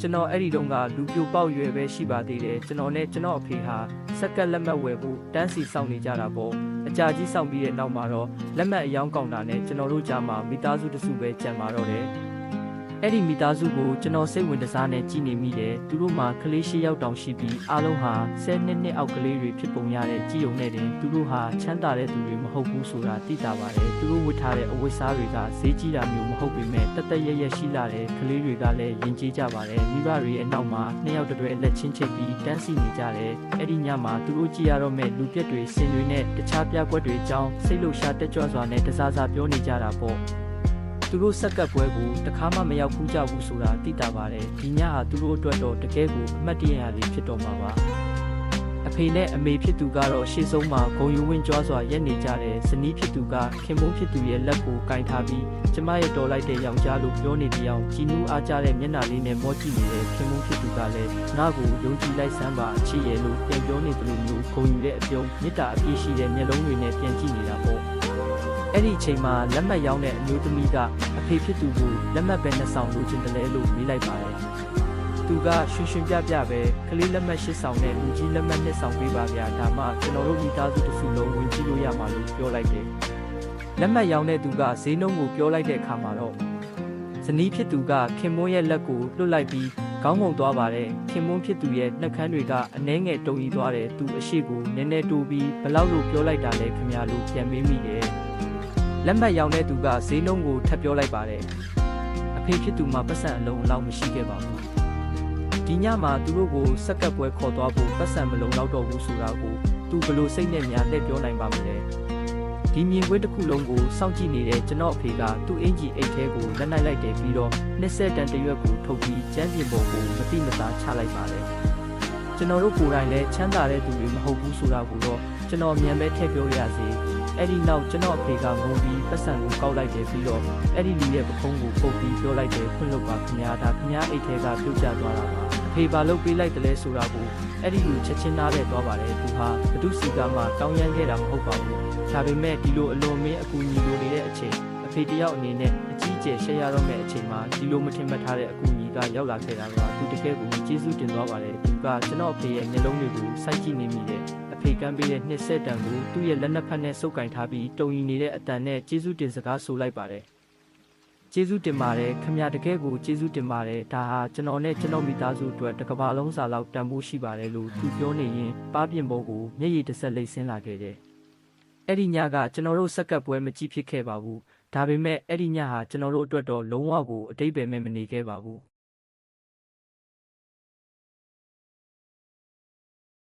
ကျွန်တော်အဲ့ဒီတုန်းကလူပြိုပေါက်ရွယ်ပဲရှိပါသေးတယ်ကျွန်တော်နဲ့ကျွန်တော်အဖေဟာစက်ကက်လက်မှတ်ဝယ်ဖို့တန်းစီစောင့်နေကြတာပေါ့အကြာကြီးစောင့်ပြီးတဲ့နောက်မှာတော့လက်မှတ်အယောင်းကောင်တာနဲ့ကျွန်တော်တို့ကြားမှာမိသားစုတစုပဲကြံပါတော့တယ်အဲ့ဒီမိသားစုကိုကျွန်တော်စိတ်ဝင်စားနဲ့ကြည်နေမိတယ်သူတို့မှာကလေး၈ယောက်တောင်ရှိပြီးအားလုံးဟာ10နှစ်အောက်ကလေးတွေဖြစ်ပုံရတဲ့ကြည်ုံနဲ့တင်သူတို့ဟာချမ်းသာတဲ့သူတွေမဟုတ်ဘူးဆိုတာသိတာပါတယ်သူတို့ဝတ်ထားတဲ့အဝတ်စားတွေကဈေးကြီးတာမျိုးမဟုတ်ပေမဲ့တက်တက်ရရရှိလာတဲ့ကလေးတွေကလည်းယဉ်ကျေးကြပါတယ်မိဘတွေရဲ့နောက်မှာ2ယောက်တည်းလက်ချင်းချိတ်ပြီးတန်းစီနေကြတယ်အဲ့ဒီညမှာသူတို့ကြည်ရတော့မဲ့လူပြက်တွေစင်တွေနဲ့တခြားပြကွက်တွေအကြောင်းစိတ်လှုပ်ရှားတက်ကြွစွာနဲ့တစားစားပြောနေကြတာပေါ့သူတို့စက်ကပ်ပွဲကိုတခါမှမရောက်ဘူးကြဘူးဆိုတာသိတာပါတယ်ဒီညဟာသူတို့အတွက်တော့တကယ်ကိုအမှတ်တရလေးဖြစ်တော်မှာပါအဖေနဲ့အမေဖြစ်သူကတော့ရှေ့ဆုံးမှာဂုံယူဝင်းကြွားစွာရက်နေကြတယ်ဇနီးဖြစ်သူကခင်မုန်းဖြစ်သူရဲ့လက်ကိုကင်ထားပြီးကျမရဲ့တော်လိုက်တဲ့ယောက်ျားလို့ပြောနေတဲ့အကြည်နူးအားကြတဲ့မျက်နှာလေးနဲ့မောကြည့်နေတဲ့ခင်မုန်းဖြစ်သူကလည်းငါ့ကိုယုံကြည်လိုက်စမ်းပါအချစ်ရဲ့လို့ပြန်ပြောနေတယ်လို့မျိုးဂုံယူတဲ့အပြုံးမေတ္တာအပြည့်ရှိတဲ့မျက်လုံးတွေနဲ့ပြန်ကြည့်နေတာပေါ့အဲ့ဒီအချိန်မှာလက်မှတ်ရောင်းတဲ့အမျိုးသမီးကအဖေဖြစ်သူကိုလက်မှတ်ပဲနှစ်ဆောင်လိုချင်တယ်လေလို့မေးလိုက်ပါတယ်။သူကရွှင်ရွှင်ပြပြပဲကလေးလက်မှတ်၈ဆောင်နဲ့လူကြီးလက်မှတ်2ဆောင်ပေးပါဗျာဒါမှကျွန်တော်တို့မိသားစုတစ်စုလုံးဝင်ကြည့်လို့ရမှာလို့ပြောလိုက်တယ်။လက်မှတ်ရောင်းတဲ့သူကဈေးနှုန်းကိုပြောလိုက်တဲ့အခါမှာတော့ဇနီးဖြစ်သူကခင်မွန်းရဲ့လက်ကိုလွတ်လိုက်ပြီးခေါင်းငုံသွားပါတယ်ခင်မွန်းဖြစ်သူရဲ့နှက်ခမ်းတွေကအနှဲငယ်တုံရီသွားတယ်သူအရှိကိုနည်းနည်းတိုးပြီးဘလောက်လို့ပြောလိုက်တာလဲခင်ဗျာလို့ပြန်မေးမိတယ်လက်မှတ်ရောင်းတဲ့သူကဈေးနှုန်းကိုထပ်ပြောလိုက်ပါတယ်အဖေဖြစ်သူမှာပတ်စံအလုံးအလောက်မရှိခဲ့ပါဘူးဒီညမှာသူတို့ကိုစက်ကပ်ပွဲခေါ်သွားဖို့ပတ်စံမလုံးတော့တော့ဘူးဆိုတာကိုသူဘလို့စိတ်နဲ့များလက်ပြောနိုင်ပါမလဲဒီမြင်ကွင်းတစ်ခုလုံးကိုစောင့်ကြည့်နေတဲ့ကျွန်တော်အဖေကသူ့အင်ဂျီအိတ်ထဲကိုလက်နိုင်လိုက်တယ်ပြီးတော့20တန်တရွက်ကိုထုတ်ပြီးကျန်းပြင်ပေါ်ကိုမတိမသားချလိုက်ပါတယ်ကျွန်တော်တို့ကိုယ်တိုင်လည်းချမ်းသာတဲ့သူတွေမဟုတ်ဘူးဆိုတာကိုတော့ကျွန်တော်မြန်ပဲထည့်ပြောရစေအဲ့ဒီနောက်ကျွန်တော်အဖေကငုံပြီးပတ်စံကိုကောက်လိုက်တယ်ပြီးတော့အဲ့ဒီလူရဲ့ပခုံးကိုပုတ်ပြီးပြောလိုက်တယ်ခွင့်လွတ်ပါခင်ဗျာဒါခင်ဗျာအိတ်ထဲကပြုတ်ကျသွားတာပါအဖေဘာလုပ်ပေးလိုက်တယ်လဲဆိုတာကိုအဲ့ဒီလူချက်ချင်းနားလဲသွားပါတယ်သူဟာဘသူစီကမှတောင်းရမ်းခဲ့တာမဟုတ်ပါဘူးဒါပေမဲ့ဒီလိုအလွန်မင်းအကူအညီလိုနေတဲ့အချိန်အဖေတယောက်အနေနဲ့အကြီးအကျယ်ရှယ်ရတော့မယ့်အချိန်မှာဒီလိုမထင်မှတ်ထားတဲ့အကူအညီကရောက်လာခဲ့တာကသူတကယ်ကိုကျေးဇူးတင်သွားပါတယ်သူကကျွန်တော်အဖေရဲ့မျက်လုံးတွေကိုစိုက်ကြည့်နေမိတယ်ဖေကမ်းပေးတဲ့20တန်ကိုသူ့ရဲ့လက်နက်ဖက်နဲ့စုပ်ကင်ထားပြီးတုံရီနေတဲ့အတန်နဲ့ကျေးဇူးတင်စကားဆိုလိုက်ပါတယ်ကျေးဇူးတင်ပါတယ်ခင်ဗျာတကယ်ကိုကျေးဇူးတင်ပါတယ်ဒါဟာကျွန်တော်နဲ့ကျွန်တော်မိသားစုအတွက်တစ်ကမ္ဘာလုံးစာလောက်တန်ဖိုးရှိပါတယ်လို့သူပြောနေရင်ပါးပြင်ပေါ်ကိုမျက်ရည်တစ်ဆက်လိမ့်ဆင်းလာခဲ့တယ်အဲ့ဒီညကကျွန်တော်တို့စက်ကပ်ပွဲမကြည့်ဖြစ်ခဲ့ပါဘူးဒါပေမဲ့အဲ့ဒီညဟာကျွန်တော်တို့အတွက်တော့လုံးဝကိုအတိတ်ပဲမဲ့မနေခဲ့ပါဘူး